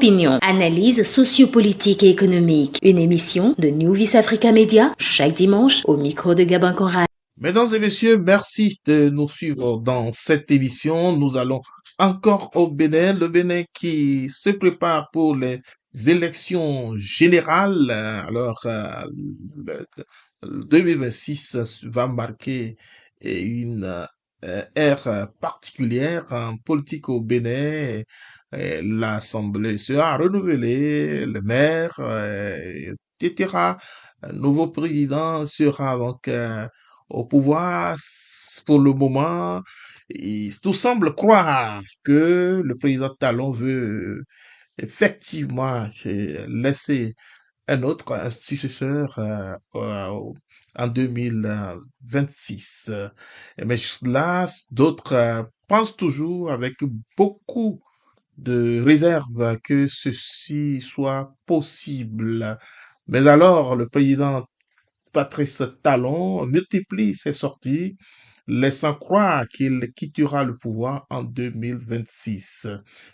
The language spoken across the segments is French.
opinion, analyse sociopolitique et économique. Une émission de New Vice Africa Media, chaque dimanche, au micro de Gabin Conrad. Mesdames et messieurs, merci de nous suivre dans cette émission. Nous allons encore au Bénin, le Bénin qui se prépare pour les élections générales. Le 2026 va marquer une ère particulière en politique au Bénin. L'Assemblée sera renouvelée, le maire, etc. Un nouveau président sera donc au pouvoir pour le moment. Tout semble croire que le président Talon veut effectivement laisser un autre successeur en 2026. Mais là, d'autres pensent toujours avec beaucoup de réserve que ceci soit possible. Mais alors, le président Patrice Talon multiplie ses sorties, laissant croire qu'il quittera le pouvoir en 2026.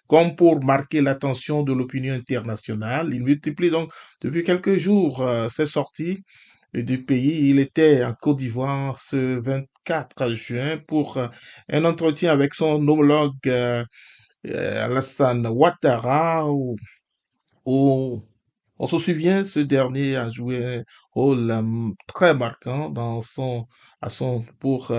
Comme pour marquer l'attention de l'opinion internationale, il multiplie donc depuis quelques jours ses sorties du pays. Il était en Côte d'Ivoire ce 24 juin pour un entretien avec son homologue Alassane Ouattara, où on se souvient, ce dernier a joué un rôle très marquant dans pour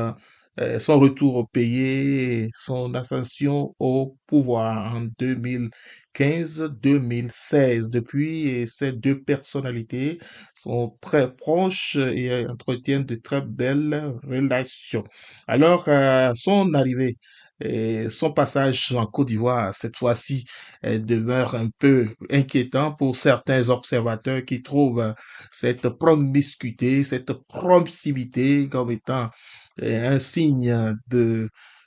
son retour au pays et son ascension au pouvoir en 2015-2016. Depuis, et ces deux personnalités sont très proches et entretiennent de très belles relations. Alors, son arrivée et son passage en Côte d'Ivoire, cette fois-ci, demeure un peu inquiétant pour certains observateurs qui trouvent cette promiscuité, cette proximité comme étant un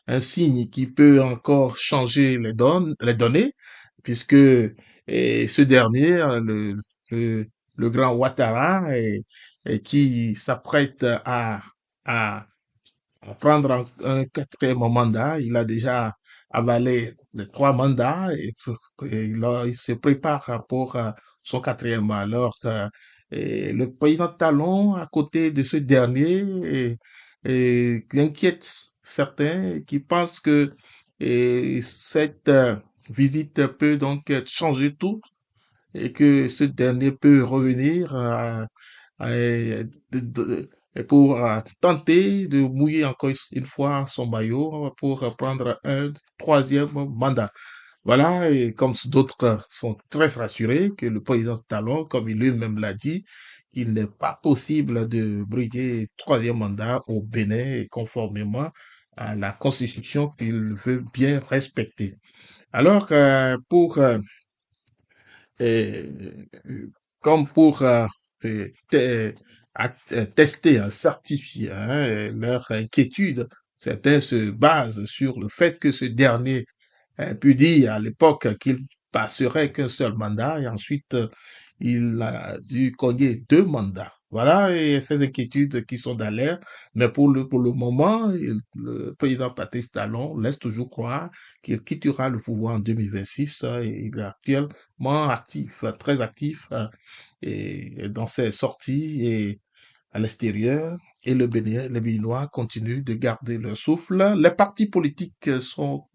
un signe qui peut encore changer les données, puisque ce dernier, le grand Ouattara, qui s'apprête à prendre un quatrième mandat. Il a déjà avalé les trois mandats il se prépare pour son quatrième. Alors, le président Talon, à côté de ce dernier, inquiète certains qui pensent que cette visite peut donc changer tout et que ce dernier peut revenir pour tenter de mouiller encore une fois son maillot pour prendre un troisième mandat. Voilà, et comme d'autres sont très rassurés que le président Talon, comme il lui-même l'a dit, il n'est pas possible de briguer troisième mandat au Bénin conformément à la constitution qu'il veut bien respecter. Alors, euh, comme pour tester, certifier leur inquiétude. Certains se basent sur le fait que ce dernier pu dire à l'époque qu'il passerait qu'un seul mandat et ensuite il a dû cogner deux mandats. Voilà, et ces inquiétudes qui sont dans l'air, mais pour le moment, le président Patrice Talon laisse toujours croire qu'il quittera le pouvoir en 2026 et il est actuellement actif, très actif et dans ses sorties et à l'extérieur. Et les Béninois continuent de garder leur souffle. Les partis politiques sont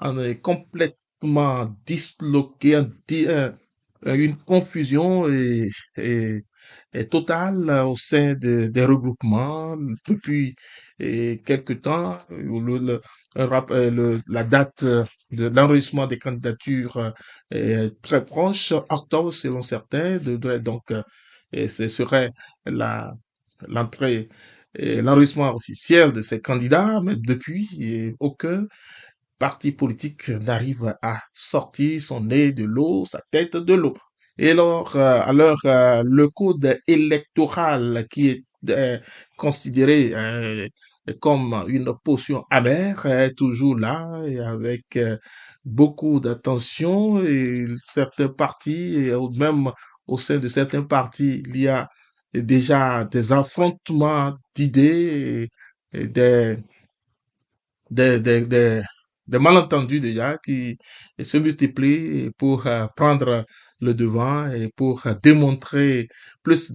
on est complètement disloqué, une confusion et totale au sein des regroupements depuis quelque temps. La date de l'enregistrement des candidatures est très proche, octobre selon certains, donc et ce serait la l'entrée et l'enregistrement officiel de ces candidats, mais depuis, aucun parti politique n'arrive à sortir son nez de l'eau, sa tête de l'eau. Et le code électoral qui est considéré comme une potion amère est toujours là et avec beaucoup d'attention et certains partis, ou même au sein de certains partis, il y a déjà des affrontements d'idées et des des malentendus déjà qui se multiplient pour prendre le devant et pour démontrer plus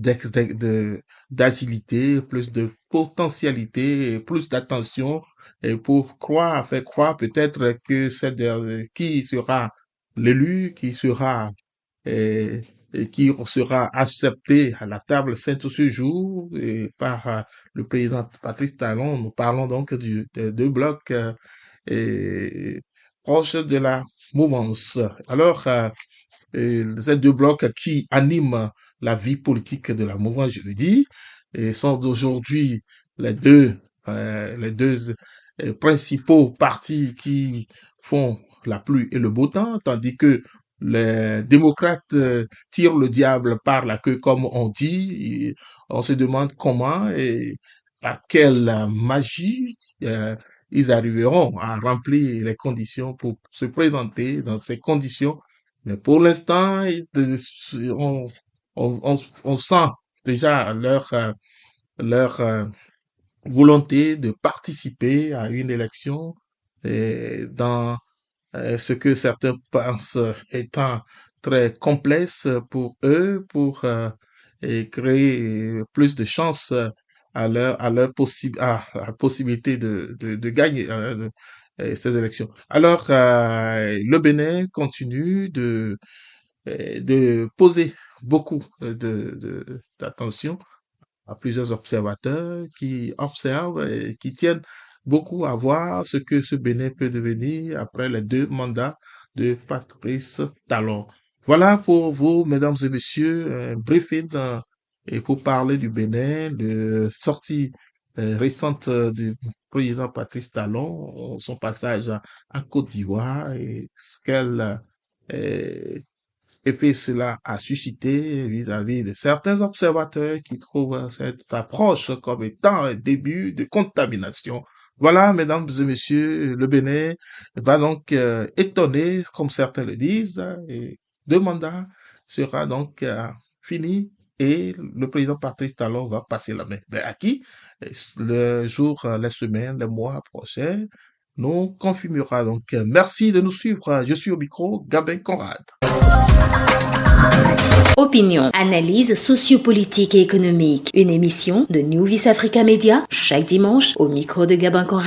d'agilité, plus de potentialité, plus d'attention et pour faire croire peut-être que qui sera l'élu, qui sera et, et qui sera accepté à la table sainte ce jour et par le président Patrice Talon. Nous parlons donc des deux blocs et proches de la mouvance. Alors, ces deux blocs qui animent la vie politique de la mouvance, je le dis, et sont aujourd'hui les deux principaux partis qui font la pluie et le beau temps, tandis que les démocrates tirent le diable par la queue, comme on dit. Et on se demande comment et par quelle magie ils arriveront à remplir les conditions pour se présenter dans ces conditions. Mais pour l'instant, on, on sent déjà leur volonté de participer à une élection dans ce que certains pensent étant très complexe pour eux, pour et créer plus de chances à la possibilité de gagner ces élections. Alors, le Bénin continue de poser beaucoup d'attention à plusieurs observateurs qui observent et qui tiennent beaucoup à voir ce que ce Bénin peut devenir après les 2 mandats de Patrice Talon. Voilà pour vous, mesdames et messieurs, un briefing et pour parler du Bénin, de sortie récente du président Patrice Talon, son passage en Côte d'Ivoire et ce qu'elle effet cela a suscité vis-à-vis de certains observateurs qui trouvent cette approche comme étant un début de contamination. Voilà, mesdames et messieurs, le Bénin va donc étonner, comme certains le disent, et 2 mandats sera donc fini et le président Patrice Talon va passer la main. Mais à qui? Le jour, les semaines, les mois prochains nous confirmera. Donc, merci de nous suivre. Je suis au micro, Gabin Conrad. Opinion, analyse sociopolitique et économique. Une émission de New Vis Africa Media chaque dimanche au micro de Gabin Conrad.